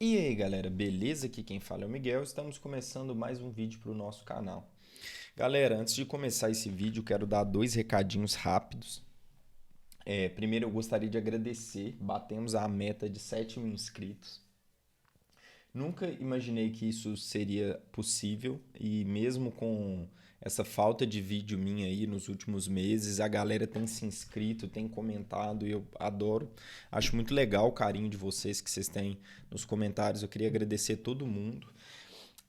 E aí galera, beleza? Aqui quem fala é o Miguel, estamos começando mais um vídeo para o nosso canal. Galera, antes de começar esse vídeo, quero dar dois recadinhos rápidos. Primeiro eu gostaria de agradecer, batemos a meta de 7.000 inscritos. Nunca imaginei que isso seria possível e mesmo com essa falta de vídeo minha aí nos últimos meses, a galera tem se inscrito, tem comentado e eu adoro. Acho muito legal o carinho de vocês que vocês têm nos comentários. Eu queria agradecer todo mundo.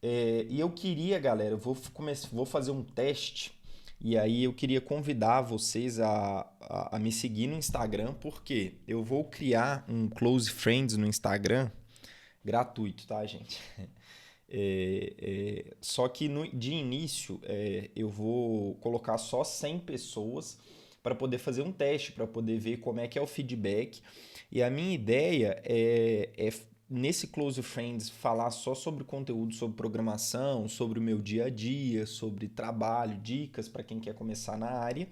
E eu queria, galera, eu vou fazer um teste e aí eu queria convidar vocês a me seguir no Instagram, porque eu vou criar um Close Friends no Instagram gratuito, tá, gente? Só que de início eu vou colocar só 100 pessoas para poder fazer um teste, para poder ver como é que é o feedback. E a minha ideia nesse Close Friends, falar só sobre conteúdo sobre programação, sobre o meu dia a dia, sobre trabalho, dicas para quem quer começar na área.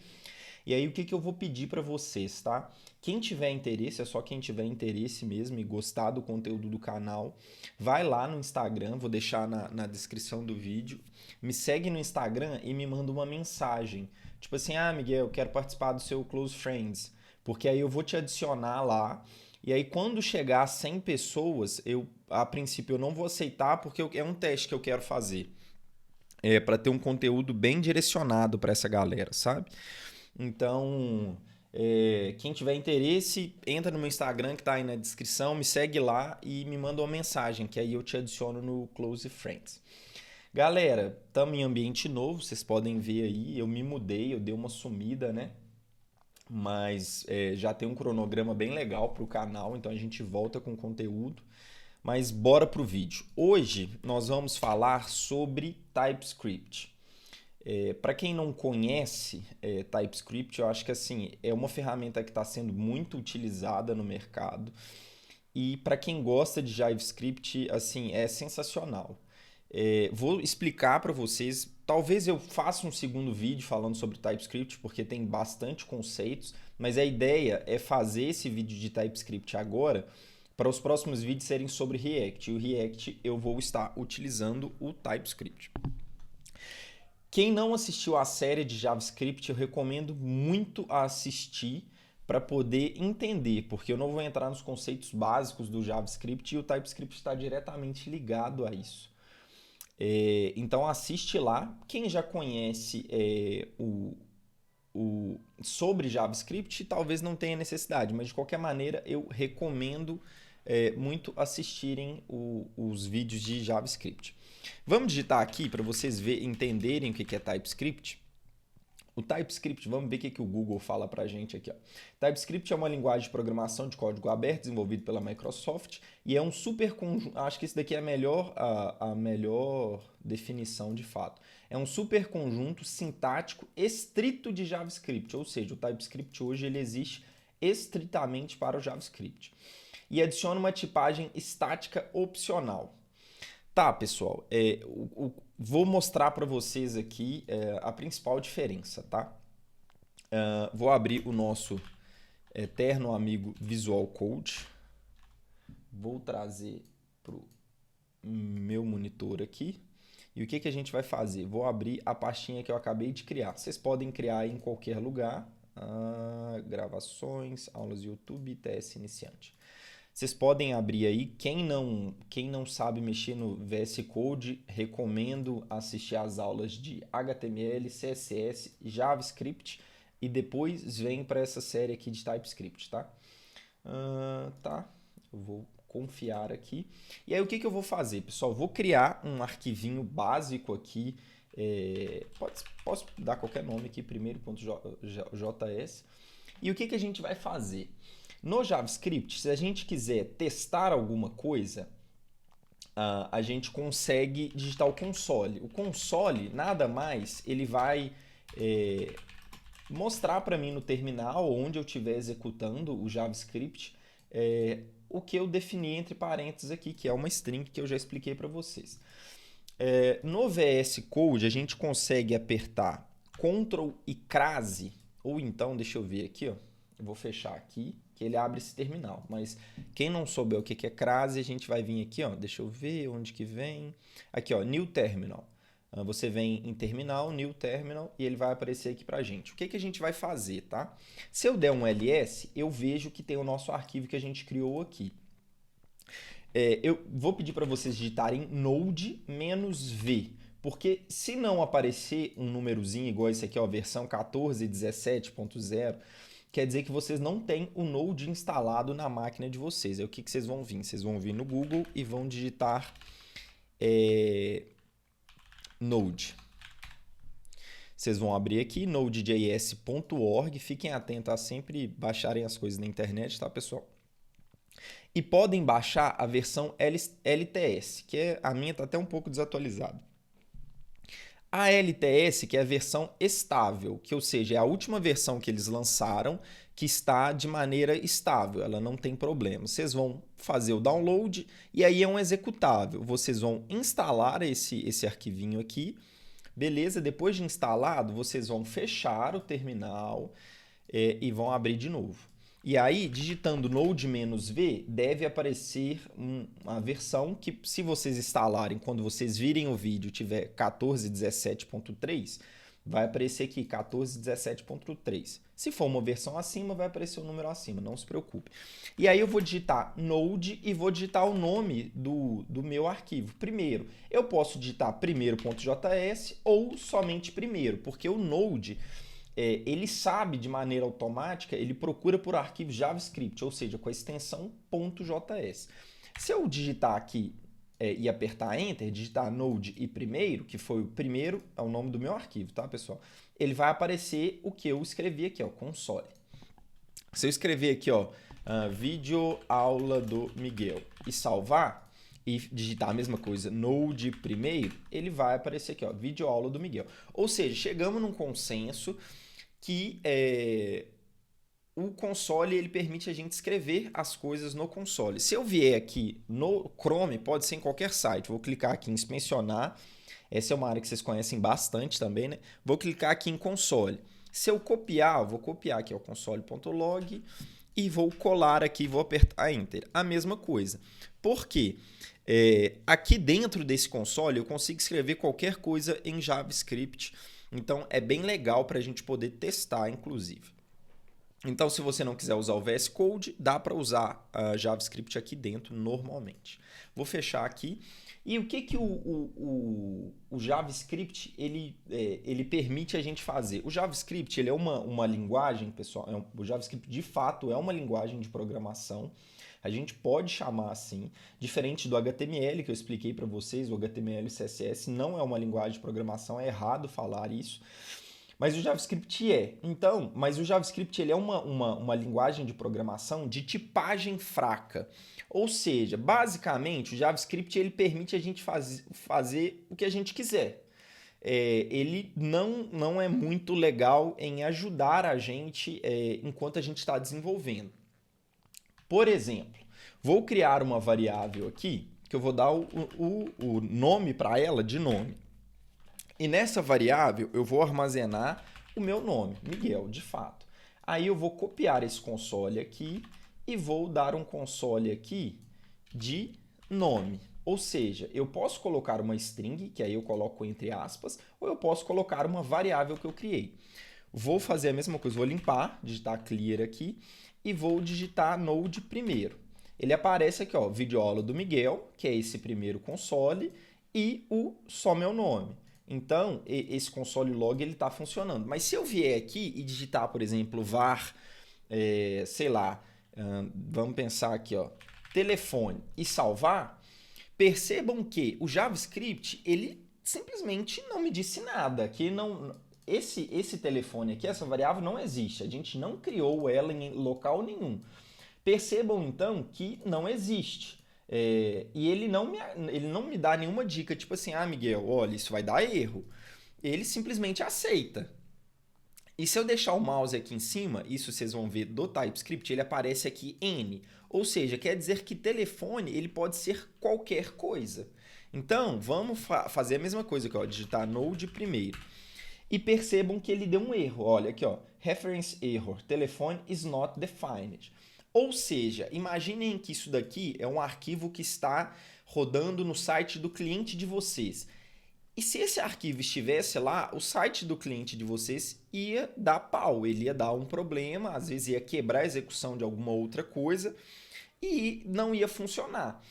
E aí o que eu vou pedir para vocês, tá? Quem tiver interesse, é só quem tiver interesse mesmo e gostar do conteúdo do canal, vai lá no Instagram, vou deixar na descrição do vídeo, me segue no Instagram e me manda uma mensagem. Tipo assim, Miguel, eu quero participar do seu Close Friends, porque aí eu vou te adicionar lá. E aí quando chegar a 100 pessoas, a princípio eu não vou aceitar porque é um teste que eu quero fazer. Para ter um conteúdo bem direcionado para essa galera, sabe? Então, quem tiver interesse, entra no meu Instagram que está aí na descrição, me segue lá e me manda uma mensagem, que aí eu te adiciono no Close Friends. Galera, estamos em ambiente novo, vocês podem ver aí, eu me mudei, eu dei uma sumida, né? Mas já tem um cronograma bem legal para o canal, então a gente volta com conteúdo. Mas bora pro vídeo. Hoje nós vamos falar sobre TypeScript. Para quem não conhece TypeScript, eu acho que assim é uma ferramenta que está sendo muito utilizada no mercado e para quem gosta de JavaScript, assim é sensacional. Vou explicar para vocês. Talvez eu faça um segundo vídeo falando sobre TypeScript porque tem bastante conceitos, mas a ideia é fazer esse vídeo de TypeScript agora para os próximos vídeos serem sobre React. E o React eu vou estar utilizando o TypeScript. Quem não assistiu a série de JavaScript, eu recomendo muito a assistir para poder entender, porque eu não vou entrar nos conceitos básicos do JavaScript e o TypeScript está diretamente ligado a isso. Então assiste lá. Quem já conhece sobre JavaScript talvez não tenha necessidade, mas de qualquer maneira eu recomendo muito assistirem os vídeos de JavaScript. Vamos digitar aqui para vocês entenderem o que é TypeScript. O TypeScript, vamos ver o que o Google fala para a gente aqui. Ó. TypeScript é uma linguagem de programação de código aberto desenvolvido pela Microsoft e é um super conjunto. Acho que isso daqui é a melhor definição de fato. É um super conjunto sintático estrito de JavaScript, ou seja, o TypeScript hoje ele existe estritamente para o JavaScript. E adiciona uma tipagem estática opcional. Tá, pessoal, vou mostrar para vocês aqui a principal diferença, tá? Vou abrir o nosso eterno amigo Visual Code. Vou trazer para o meu monitor aqui. E o que a gente vai fazer? Vou abrir a pastinha que eu acabei de criar. Vocês podem criar em qualquer lugar. Gravações, aulas YouTube, TS Iniciante. Vocês podem abrir aí. Quem não sabe mexer no VS Code, recomendo assistir às aulas de HTML, CSS, JavaScript e depois vem para essa série aqui de TypeScript, tá? Tá, eu vou confiar aqui. E aí o que eu vou fazer, pessoal? Vou criar um arquivinho básico aqui. Posso dar qualquer nome aqui, primeiro.js. E o que a gente vai fazer? No JavaScript, se a gente quiser testar alguma coisa, a gente consegue digitar o console. O console, nada mais, ele vai mostrar para mim no terminal, onde eu estiver executando o JavaScript, o que eu defini entre parênteses aqui, que é uma string que eu já expliquei para vocês. No VS Code, a gente consegue apertar Ctrl e crase, ou então, deixa eu ver aqui, ó, eu vou fechar aqui, que ele abre esse terminal. Mas quem não souber o que é crase, a gente vai vir aqui, ó, deixa eu ver onde que vem. Aqui, ó, New Terminal. Você vem em terminal, New Terminal, e ele vai aparecer aqui pra gente. O que a gente vai fazer, tá? Se eu der um ls, eu vejo que tem o nosso arquivo que a gente criou aqui. Eu vou pedir para vocês digitarem node-v, porque se não aparecer um númerozinho igual esse aqui, ó, versão 14.17.0, quer dizer que vocês não têm o Node instalado na máquina de vocês. Aí o que vocês vão vir? Vocês vão vir no Google e vão digitar Node. Vocês vão abrir aqui nodejs.org. Fiquem atentos a sempre baixarem as coisas na internet, tá, pessoal? E podem baixar a versão LTS, que a minha está até um pouco desatualizada. A LTS, que é a versão estável, que ou seja, é a última versão que eles lançaram, que está de maneira estável, ela não tem problema. Vocês vão fazer o download e aí é um executável. Vocês vão instalar esse arquivinho aqui, beleza? Depois de instalado, vocês vão fechar o terminal e vão abrir de novo. E aí, digitando node-v, deve aparecer uma versão que, se vocês instalarem, quando vocês virem o vídeo, tiver 14.17.3, vai aparecer aqui 14.17.3. Se for uma versão acima, vai aparecer o número acima, não se preocupe. E aí eu vou digitar node e vou digitar o nome do meu arquivo. Primeiro, eu posso digitar primeiro.js ou somente primeiro, porque o node... ele sabe de maneira automática, ele procura por arquivos JavaScript, ou seja, com a extensão .js. Se eu digitar aqui e apertar Enter, digitar Node e primeiro, que foi o primeiro, é o nome do meu arquivo, tá, pessoal? Ele vai aparecer o que eu escrevi aqui, ó, console. Se eu escrever aqui, ó, vídeo aula do Miguel e salvar, e digitar a mesma coisa, Node primeiro, ele vai aparecer aqui, ó, vídeo aula do Miguel. Ou seja, chegamos num consenso que o console ele permite a gente escrever as coisas no console. Se eu vier aqui no Chrome, pode ser em qualquer site, vou clicar aqui em inspecionar, essa é uma área que vocês conhecem bastante também, né? Vou clicar aqui em console. Se eu copiar, eu vou copiar aqui o console.log e vou colar aqui, vou apertar Enter. A mesma coisa. Por quê? Aqui dentro desse console eu consigo escrever qualquer coisa em JavaScript. Então é bem legal para a gente poder testar, inclusive. Então, se você não quiser usar o VS Code, dá para usar a JavaScript aqui dentro normalmente. Vou fechar aqui. E o que o JavaScript ele permite a gente fazer? O JavaScript ele é uma linguagem, pessoal. O JavaScript de fato é uma linguagem de programação. A gente pode chamar assim, diferente do HTML que eu expliquei para vocês, o HTML e CSS não é uma linguagem de programação, é errado falar isso. Mas o JavaScript Então, mas o JavaScript ele é uma linguagem de programação de tipagem fraca. Ou seja, basicamente, o JavaScript ele permite a gente fazer o que a gente quiser. Ele não é muito legal em ajudar a gente enquanto a gente está desenvolvendo. Por exemplo, vou criar uma variável aqui, que eu vou dar o nome para ela de nome. E nessa variável eu vou armazenar o meu nome, Miguel, de fato. Aí eu vou copiar esse console aqui e vou dar um console aqui de nome. Ou seja, eu posso colocar uma string, que aí eu coloco entre aspas, ou eu posso colocar uma variável que eu criei. Vou fazer a mesma coisa, vou limpar, digitar clear aqui e vou digitar node primeiro. Ele aparece aqui, ó, videoaula do Miguel, que é esse primeiro console, e o só meu nome. Então, esse console log ele está funcionando. Mas se eu vier aqui e digitar, por exemplo, var, sei lá, vamos pensar aqui, ó, telefone e salvar, percebam que o JavaScript ele simplesmente não me disse nada. Que esse telefone aqui, essa variável não existe. A gente não criou ela em local nenhum. Percebam então que não existe. E ele não me dá nenhuma dica, tipo assim, Miguel, olha, isso vai dar erro. Ele simplesmente aceita. E se eu deixar o mouse aqui em cima, isso vocês vão ver do TypeScript, ele aparece aqui N. Ou seja, quer dizer que telefone ele pode ser qualquer coisa. Então, vamos fazer a mesma coisa aqui, ó, digitar node primeiro. E percebam que ele deu um erro. Olha aqui, ó, reference error, telephone is not defined. Ou seja, imaginem que isso daqui é um arquivo que está rodando no site do cliente de vocês. E se esse arquivo estivesse lá, o site do cliente de vocês ia dar pau, ele ia dar um problema, às vezes ia quebrar a execução de alguma outra coisa e não ia funcionar.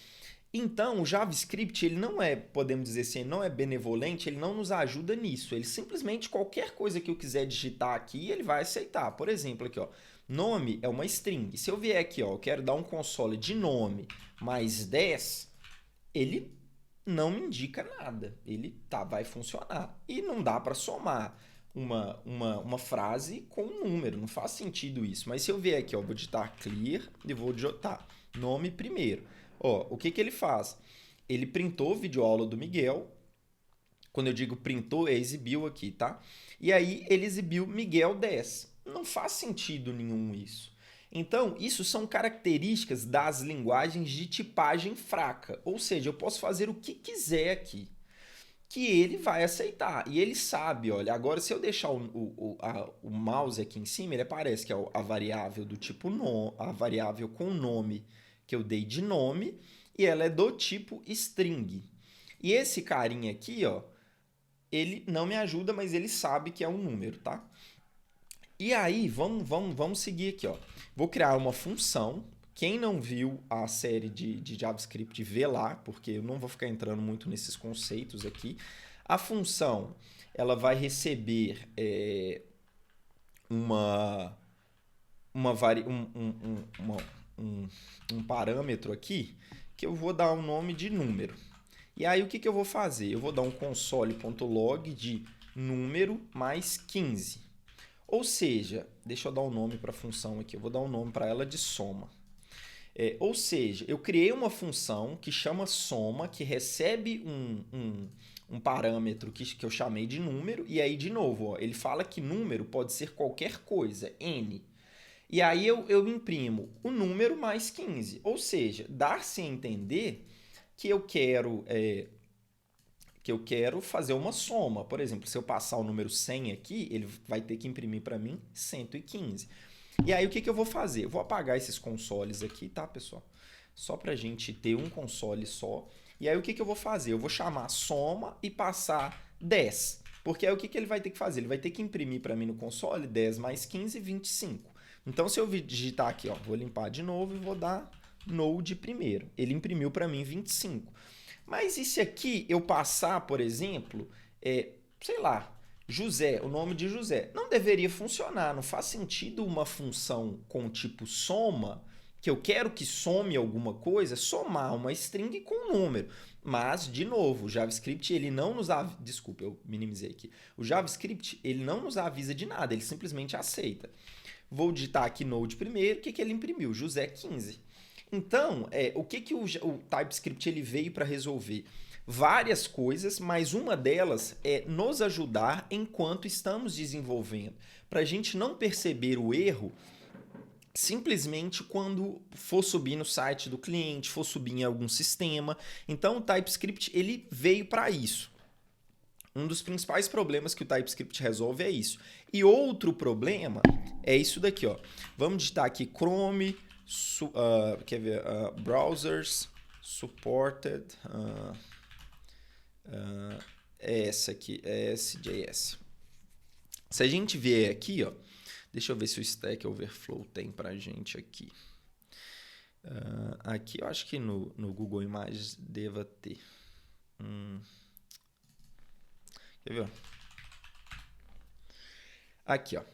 Então, o JavaScript, ele não é, podemos dizer assim, não é benevolente, ele não nos ajuda nisso. Ele simplesmente, qualquer coisa que eu quiser digitar aqui, ele vai aceitar. Por exemplo, aqui, ó, nome é uma string. Se eu vier aqui, ó, eu quero dar um console de nome mais 10, ele não me indica nada. Ele vai funcionar. E não dá para somar uma frase com um número. Não faz sentido isso. Mas se eu vier aqui, ó, vou digitar clear e vou digitar nome primeiro. Ó, o que ele faz? Ele printou a videoaula do Miguel. Quando eu digo printou, é exibiu aqui, tá? E aí ele exibiu Miguel 10. Não faz sentido nenhum isso. Então, isso são características das linguagens de tipagem fraca. Ou seja, eu posso fazer o que quiser aqui, que ele vai aceitar. E ele sabe, olha, agora se eu deixar o mouse aqui em cima, ele aparece que é a variável do tipo nome, a variável com o nome que eu dei de nome, e ela é do tipo string. E esse carinha aqui, ó, ele não me ajuda, mas ele sabe que é um número, tá? E aí, vamos seguir aqui, ó. Vou criar uma função. Quem não viu a série de JavaScript, vê lá, porque eu não vou ficar entrando muito nesses conceitos aqui. A função, ela vai receber um parâmetro aqui, que eu vou dar um nome de número. E aí, o que eu vou fazer? Eu vou dar um console.log de número mais 15. Ou seja, deixa eu dar um nome para a função aqui, eu vou dar um nome para ela de soma. Ou seja, eu criei uma função que chama soma, que recebe um parâmetro que eu chamei de número, e aí, de novo, ó, ele fala que número pode ser qualquer coisa, n. E aí eu imprimo o número mais 15. Ou seja, dá-se a entender que eu quero fazer uma soma. Por exemplo, se eu passar o número 100 aqui, ele vai ter que imprimir para mim 115. E aí, o que eu vou fazer? Eu vou apagar esses consoles aqui, tá, pessoal? Só para a gente ter um console só. E aí, o que eu vou fazer? Eu vou chamar soma e passar 10. Porque aí, o que ele vai ter que fazer? Ele vai ter que imprimir para mim no console 10 mais 15, 25. Então, se eu digitar aqui, ó, vou limpar de novo e vou dar node primeiro. Ele imprimiu para mim 25. Mas e se aqui eu passar, por exemplo, sei lá, José, o nome de José? Não deveria funcionar, não faz sentido uma função com tipo soma, que eu quero que some alguma coisa, somar uma string com um número. Mas, de novo, o JavaScript, ele não nos avisa... Desculpa, eu minimizei aqui. O JavaScript, ele não nos avisa de nada, ele simplesmente aceita. Vou digitar aqui node primeiro, o que ele imprimiu? José 15. Então, o que o TypeScript ele veio para resolver? Várias coisas, mas uma delas é nos ajudar enquanto estamos desenvolvendo, para a gente não perceber o erro simplesmente quando for subir no site do cliente, for subir em algum sistema. Então, o TypeScript ele veio para isso. Um dos principais problemas que o TypeScript resolve é isso. E outro problema é isso daqui, ó. Vamos digitar aqui Chrome, quer ver, browsers supported, essa aqui, SJS. Se a gente vier aqui, ó, deixa eu ver se o Stack Overflow tem pra gente aqui. Aqui eu acho que no Google Imagens deva ter. Quer ver? Aqui, ó.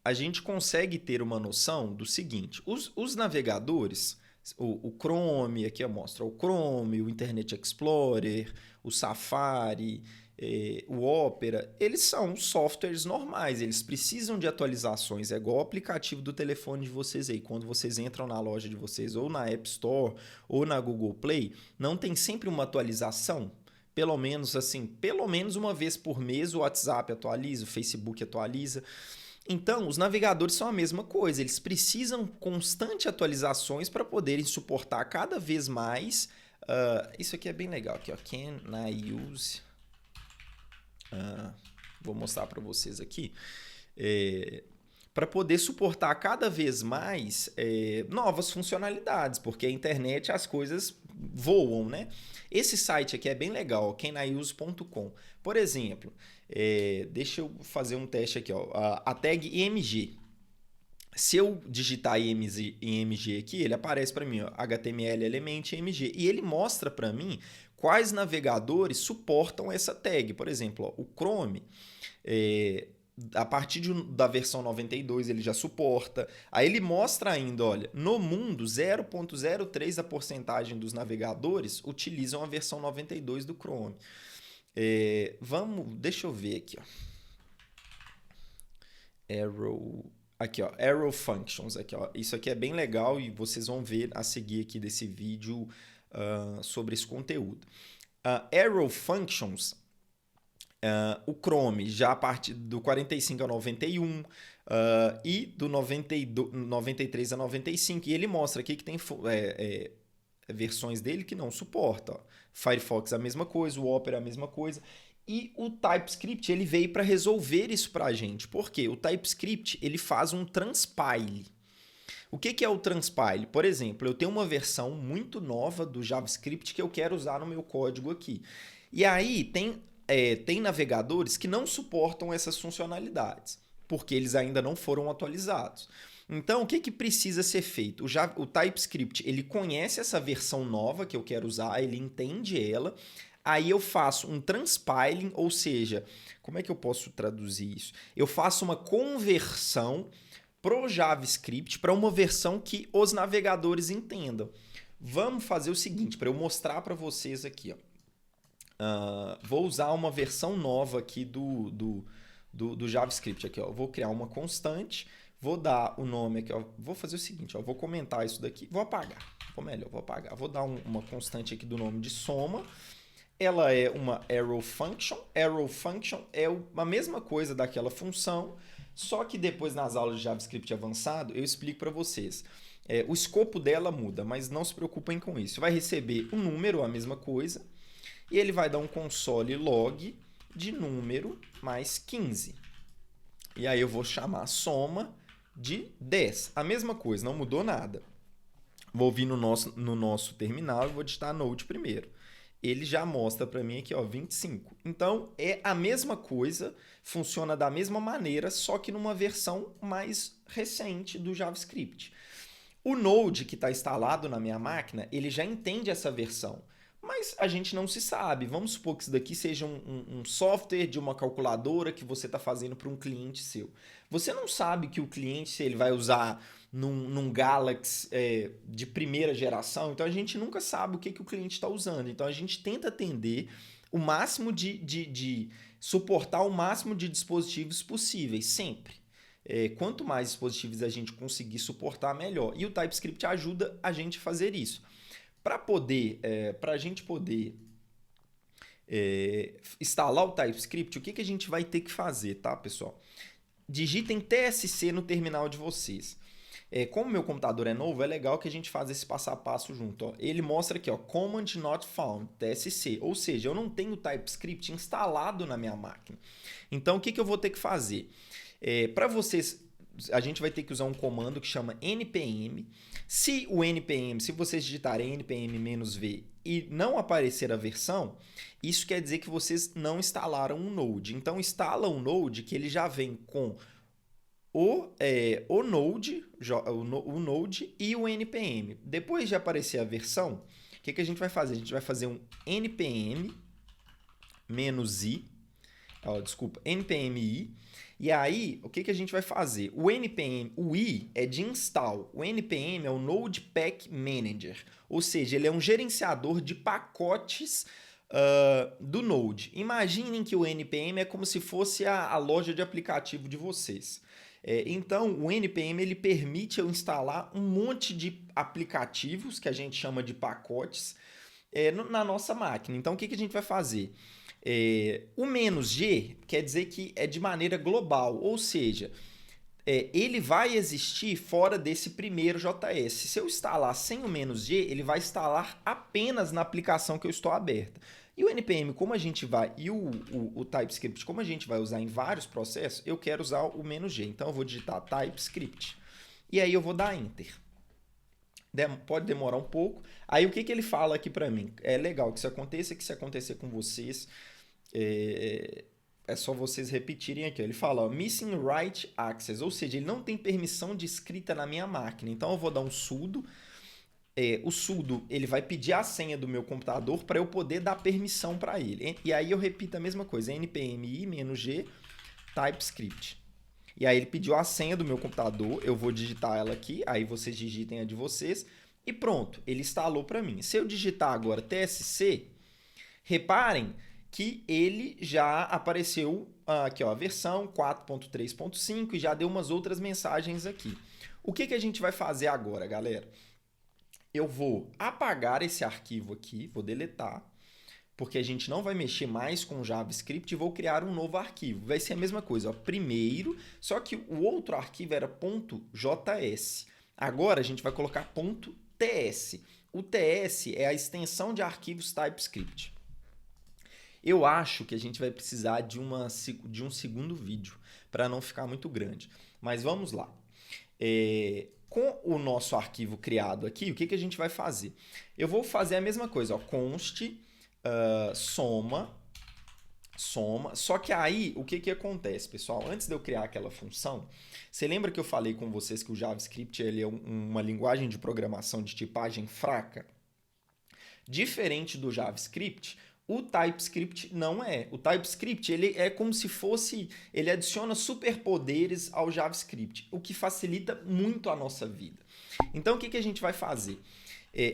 A gente consegue ter uma noção do seguinte: os navegadores, o Chrome, aqui eu mostro o Chrome, o Internet Explorer, o Safari, o Opera, eles são softwares normais, eles precisam de atualizações, é igual o aplicativo do telefone de vocês aí. Quando vocês entram na loja de vocês, ou na App Store, ou na Google Play, não tem sempre uma atualização? Pelo menos uma vez por mês o WhatsApp atualiza, o Facebook atualiza. Então, os navegadores são a mesma coisa, eles precisam constante atualizações para poderem suportar cada vez mais. Isso aqui é bem legal, aqui, ó, can I use? Vou mostrar para vocês aqui. para poder suportar cada vez mais novas funcionalidades, porque a internet as coisas voam, né? Esse site aqui é bem legal, caniuse.com. Por exemplo, deixa eu fazer um teste aqui, ó, a tag IMG. Se eu digitar IMG aqui, ele aparece para mim, ó, HTML Element IMG, e ele mostra para mim quais navegadores suportam essa tag. Por exemplo, ó, o Chrome, a partir da versão 92 ele já suporta. Aí ele mostra ainda, olha, no mundo 0,03 da porcentagem dos navegadores utilizam a versão 92 do Chrome. Deixa eu ver aqui, ó. Arrow Functions. Aqui, ó. Isso aqui é bem legal e vocês vão ver a seguir aqui desse vídeo sobre esse conteúdo. Arrow Functions, o Chrome já a partir do 45 a 91 e do 93 a 95. E ele mostra aqui que tem versões dele que não suporta. Ó. Firefox a mesma coisa, o Opera a mesma coisa. E o TypeScript ele veio para resolver isso para a gente. Por quê? O TypeScript ele faz um transpile. O que é o transpile? Por exemplo, eu tenho uma versão muito nova do JavaScript que eu quero usar no meu código aqui. E aí tem navegadores que não suportam essas funcionalidades, porque eles ainda não foram atualizados. Então, o que precisa ser feito? O TypeScript ele conhece essa versão nova que eu quero usar, ele entende ela. Aí eu faço um transpiling, ou seja, como é que eu posso traduzir isso? Eu faço uma conversão pro JavaScript para uma versão que os navegadores entendam. Vamos fazer o seguinte, para eu mostrar para vocês aqui. Ó. Vou usar uma versão nova aqui do JavaScript. Aqui, ó. Vou criar uma constante, vou dar o nome aqui. Ó. Vou fazer o seguinte, ó. Vou comentar isso daqui, vou apagar. Vou apagar. Vou dar uma constante aqui do nome de soma. Ela é uma arrow function. Arrow function é a mesma coisa daquela função, só que depois nas aulas de JavaScript avançado eu explico para vocês. O escopo dela muda, mas não se preocupem com isso. Vai receber um número, a mesma coisa, e ele vai dar um console log de número mais 15. E aí eu vou chamar a soma de 10. A mesma coisa, não mudou nada. Vou vir no nosso terminal e vou digitar node primeiro. Ele já mostra para mim aqui, ó, 25. Então, é a mesma coisa, funciona da mesma maneira, só que numa versão mais recente do JavaScript. O Node que está instalado na minha máquina, ele já entende essa versão, mas a gente não se sabe. Vamos supor que isso daqui seja um software de uma calculadora que você está fazendo para um cliente seu. Você não sabe que o cliente, se ele vai usar num Galaxy de primeira geração, então a gente nunca sabe o que o cliente está usando. Então a gente tenta atender o máximo de suportar o máximo de dispositivos possíveis, sempre. Quanto mais dispositivos a gente conseguir suportar, melhor. E o TypeScript ajuda a gente a fazer isso. Para a gente poder instalar o TypeScript, o que a gente vai ter que fazer, tá, pessoal? Digitem TSC no terminal de vocês. Como meu computador é novo, é legal que a gente faça esse passo a passo junto. Ó. Ele mostra aqui, ó, Command Not Found, TSC. Ou seja, eu não tenho o TypeScript instalado na minha máquina. Então, o que eu vou ter que fazer? Para vocês, a gente vai ter que usar um comando que chama npm. Se vocês digitarem npm-v e não aparecer a versão, isso quer dizer que vocês não instalaram um Node. Então, instala um Node que ele já vem com o Node e o npm. Depois de aparecer a versão, o que a gente vai fazer? A gente vai fazer um npm-i, npm-i, e aí, o que a gente vai fazer? O i é de install, o npm é o Node Pack Manager, ou seja, ele é um gerenciador de pacotes do Node. Imaginem que o npm é como se fosse a loja de aplicativo de vocês. Então, o npm ele permite eu instalar um monte de aplicativos, que a gente chama de pacotes, na nossa máquina. Então, o que a gente vai fazer? O "-g quer dizer que é de maneira global, ou seja, ele vai existir fora desse primeiro JS. Se eu instalar sem o "-g", ele vai instalar apenas na aplicação que eu estou aberta. E o NPM, como a gente vai, e o TypeScript, como a gente vai usar em vários processos, eu quero usar o "-g". Então eu vou digitar TypeScript. E aí eu vou dar Enter. Pode demorar um pouco. Aí o que ele fala aqui para mim? É legal que isso aconteça, que se acontecer com vocês, é só vocês repetirem aqui. Ele fala, ó, Missing Write Access, ou seja, ele não tem permissão de escrita na minha máquina. Então eu vou dar um sudo. O sudo ele vai pedir a senha do meu computador para eu poder dar permissão para ele. E aí eu repito a mesma coisa, npm i-g TypeScript. E aí ele pediu a senha do meu computador, eu vou digitar ela aqui, aí vocês digitem a de vocês, e pronto, ele instalou para mim. Se eu digitar agora TSC, reparem que ele já apareceu aqui, ó, a versão 4.3.5 e já deu umas outras mensagens aqui. O que a gente vai fazer agora, galera? Eu vou apagar esse arquivo aqui, vou deletar, porque a gente não vai mexer mais com o JavaScript e vou criar um novo arquivo. Vai ser a mesma coisa, ó, primeiro, só que o outro arquivo era .js. Agora a gente vai colocar .ts. O TS é a extensão de arquivos TypeScript. Eu acho que a gente vai precisar de um segundo vídeo, para não ficar muito grande. Mas vamos lá. Com o nosso arquivo criado aqui, o que a gente vai fazer? Eu vou fazer a mesma coisa, ó, const soma, só que aí o que acontece, pessoal? Antes de eu criar aquela função, você lembra que eu falei com vocês que o JavaScript ele é uma linguagem de programação de tipagem fraca? Diferente do JavaScript, o TypeScript não é. O TypeScript ele é como se fosse, ele adiciona superpoderes ao JavaScript, o que facilita muito a nossa vida. Então o que a gente vai fazer?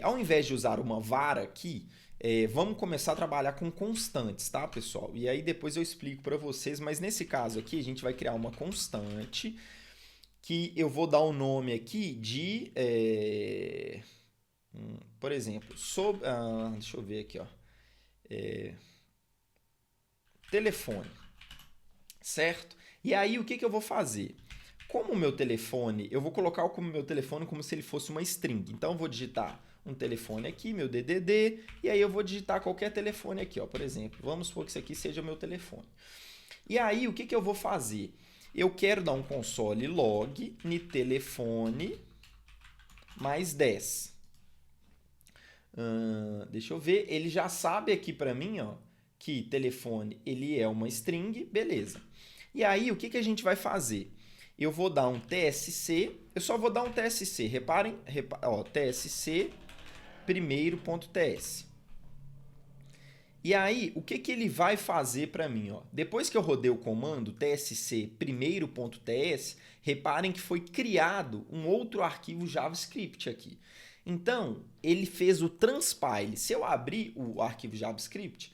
Ao invés de usar uma vara aqui, vamos começar a trabalhar com constantes, tá, pessoal? E aí depois eu explico para vocês, mas nesse caso aqui a gente vai criar uma constante que eu vou dar o nome aqui de, por exemplo, deixa eu ver aqui, ó, telefone, certo? E aí o que eu vou fazer? Como o meu telefone, eu vou colocar o meu telefone como se ele fosse uma string. Então eu vou digitar um telefone aqui, meu DDD, e aí eu vou digitar qualquer telefone aqui, ó, por exemplo. Vamos supor que isso aqui seja o meu telefone. E aí o que eu vou fazer? Eu quero dar um console log no telefone mais 10. Deixa eu ver, ele já sabe aqui para mim, ó, que telefone ele é uma string, beleza. E aí o que a gente vai fazer? Eu vou dar um TSC, eu só vou dar um TSC, reparem, ó, TSC primeiro.ts. E aí, o que ele vai fazer para mim? Ó? Depois que eu rodei o comando tsc primeiro.ts, reparem que foi criado um outro arquivo JavaScript aqui. Então, ele fez o transpile. Se eu abrir o arquivo JavaScript,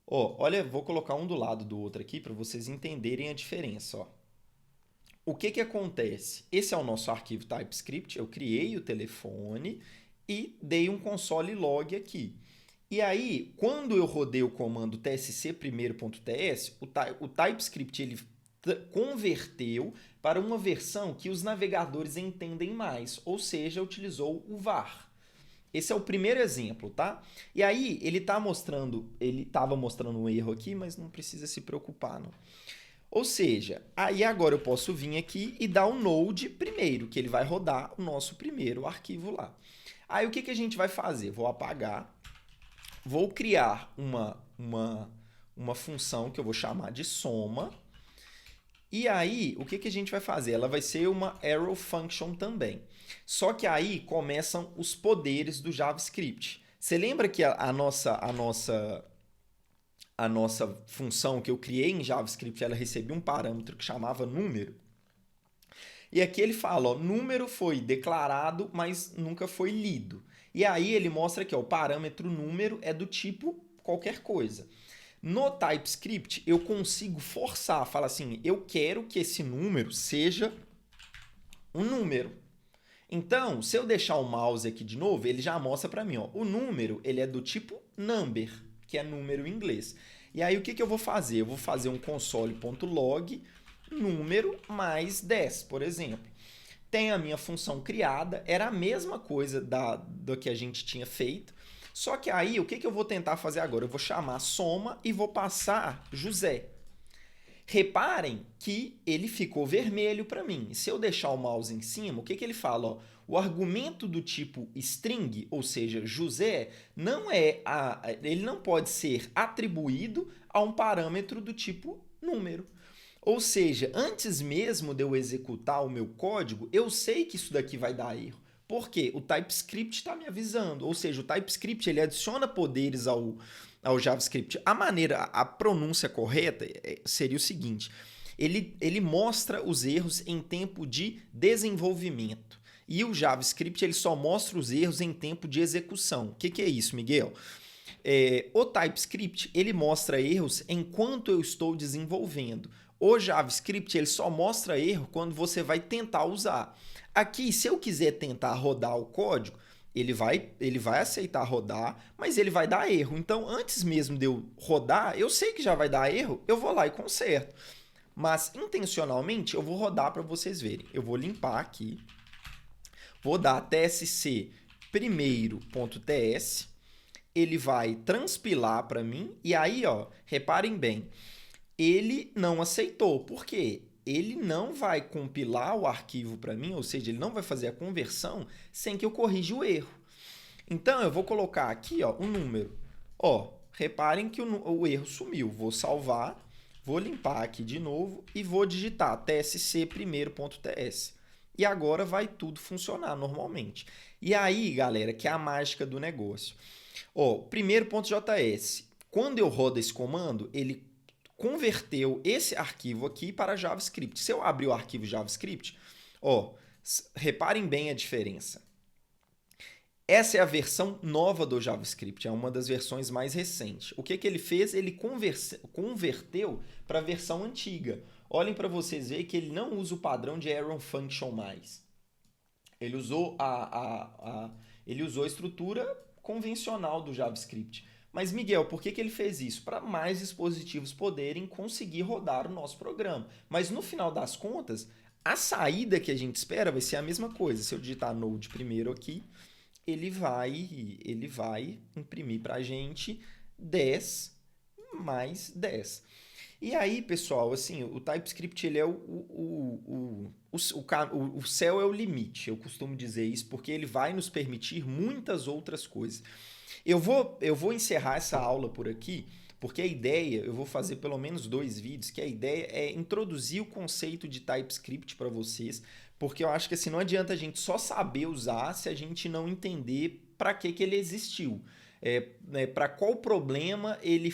ó, olha, vou colocar um do lado do outro aqui para vocês entenderem a diferença. Ó. O que acontece? Esse é o nosso arquivo TypeScript, eu criei o telefone e dei um console log aqui. E aí, quando eu rodei o comando tsc primeiro.ts, o TypeScript ele converteu para uma versão que os navegadores entendem mais, ou seja, utilizou o var. Esse é o primeiro exemplo, tá? E aí, ele estava mostrando um erro aqui, mas não precisa se preocupar, não. Ou seja, aí agora eu posso vir aqui e dar um node primeiro, que ele vai rodar o nosso primeiro arquivo lá. Aí o que a gente vai fazer? Vou apagar, vou criar uma função que eu vou chamar de soma. E aí, o que a gente vai fazer? Ela vai ser uma arrow function também. Só que aí começam os poderes do JavaScript. Você lembra que a nossa função que eu criei em JavaScript, ela recebia um parâmetro que chamava número? E aqui ele fala, ó, número foi declarado, mas nunca foi lido. E aí ele mostra que ó, o parâmetro número é do tipo qualquer coisa. No TypeScript, eu consigo forçar, falar assim, eu quero que esse número seja um número. Então, se eu deixar o mouse aqui de novo, ele já mostra para mim, ó, o número ele é do tipo number, que é número em inglês. E aí o que eu vou fazer? Eu vou fazer um console.log número mais 10, por exemplo. Tem a minha função criada, era a mesma coisa do que a gente tinha feito, só que aí o que eu vou tentar fazer agora? Eu vou chamar soma e vou passar José. Reparem que ele ficou vermelho para mim. Se eu deixar o mouse em cima, o que ele fala? Ó, o argumento do tipo string, ou seja, José, ele não pode ser atribuído a um parâmetro do tipo número. Ou seja, antes mesmo de eu executar o meu código, eu sei que isso daqui vai dar erro. Por quê? O TypeScript está me avisando. Ou seja, o TypeScript ele adiciona poderes ao JavaScript. A pronúncia correta seria o seguinte: ele mostra os erros em tempo de desenvolvimento. E o JavaScript ele só mostra os erros em tempo de execução. O que é isso, Miguel? O TypeScript ele mostra erros enquanto eu estou desenvolvendo. O JavaScript ele só mostra erro quando você vai tentar usar. Aqui, se eu quiser tentar rodar o código, ele vai aceitar rodar, mas ele vai dar erro. Então, antes mesmo de eu rodar, eu sei que já vai dar erro, eu vou lá e conserto. Mas, intencionalmente, eu vou rodar para vocês verem. Eu vou limpar aqui, vou dar tsc primeiro.ts, ele vai transpilar para mim, e aí, ó, reparem bem, ele não aceitou. Por quê? Ele não vai compilar o arquivo para mim, ou seja, ele não vai fazer a conversão sem que eu corrija o erro. Então, eu vou colocar aqui ó, um número. Ó, reparem que o erro sumiu. Vou salvar, vou limpar aqui de novo e vou digitar tsc primeiro.ts. E agora vai tudo funcionar normalmente. E aí, galera, que é a mágica do negócio. Ó, primeiro.js. Quando eu rodo esse comando, ele converteu esse arquivo aqui para JavaScript. Se eu abrir o arquivo JavaScript, ó, reparem bem a diferença. Essa é a versão nova do JavaScript, é uma das versões mais recentes. O que ele fez? Ele converteu para a versão antiga. Olhem para vocês verem que ele não usa o padrão de Arrow Function mais. Ele usou ele usou a estrutura convencional do JavaScript. Mas, Miguel, por que ele fez isso? Para mais dispositivos poderem conseguir rodar o nosso programa. Mas, no final das contas, a saída que a gente espera vai ser a mesma coisa. Se eu digitar Node primeiro aqui, ele vai imprimir para a gente 10 mais 10. E aí, pessoal, assim, o TypeScript ele é o céu é o limite. Eu costumo dizer isso porque ele vai nos permitir muitas outras coisas. Eu vou encerrar essa aula por aqui, porque a ideia, eu vou fazer pelo menos 2 vídeos, que a ideia é introduzir o conceito de TypeScript para vocês, porque eu acho que assim, não adianta a gente só saber usar se a gente não entender para que ele existiu. Para qual problema ele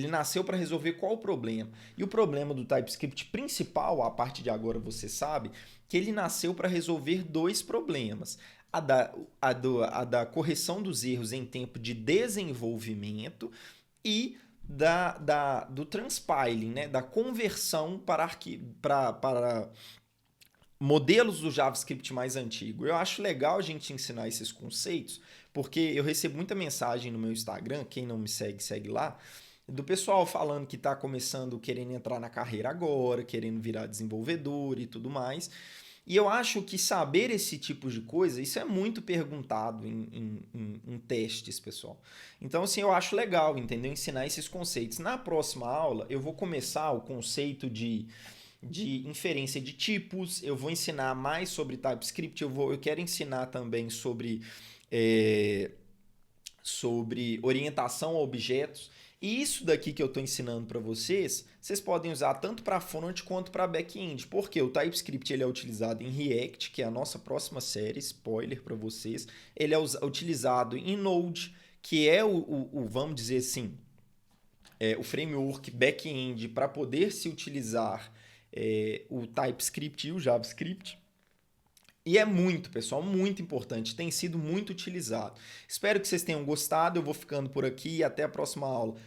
nasceu para resolver qual problema. E o problema do TypeScript principal, a partir de agora você sabe, que ele nasceu para resolver 2 problemas. A da correção dos erros em tempo de desenvolvimento e do transpiling, né? Da conversão para modelos do JavaScript mais antigo. Eu acho legal a gente ensinar esses conceitos, porque eu recebo muita mensagem no meu Instagram, quem não me segue, segue lá, do pessoal falando que está começando, querendo entrar na carreira agora, querendo virar desenvolvedor e tudo mais. E eu acho que saber esse tipo de coisa, isso é muito perguntado em testes, pessoal. Então, assim, eu acho legal, entendeu? Ensinar esses conceitos. Na próxima aula, eu vou começar o conceito de inferência de tipos, eu vou ensinar mais sobre TypeScript, eu quero ensinar também sobre orientação a objetos. E isso daqui que eu estou ensinando para vocês, vocês podem usar tanto para front quanto para back-end, porque o TypeScript ele é utilizado em React, que é a nossa próxima série, spoiler para vocês. Ele é utilizado em Node, que é vamos dizer assim, o framework back-end para poder se utilizar o TypeScript e o JavaScript. E é muito, pessoal, muito importante, tem sido muito utilizado. Espero que vocês tenham gostado, eu vou ficando por aqui e até a próxima aula.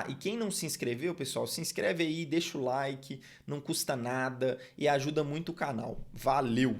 E quem não se inscreveu, pessoal, se inscreve aí, deixa o like, não custa nada e ajuda muito o canal. Valeu!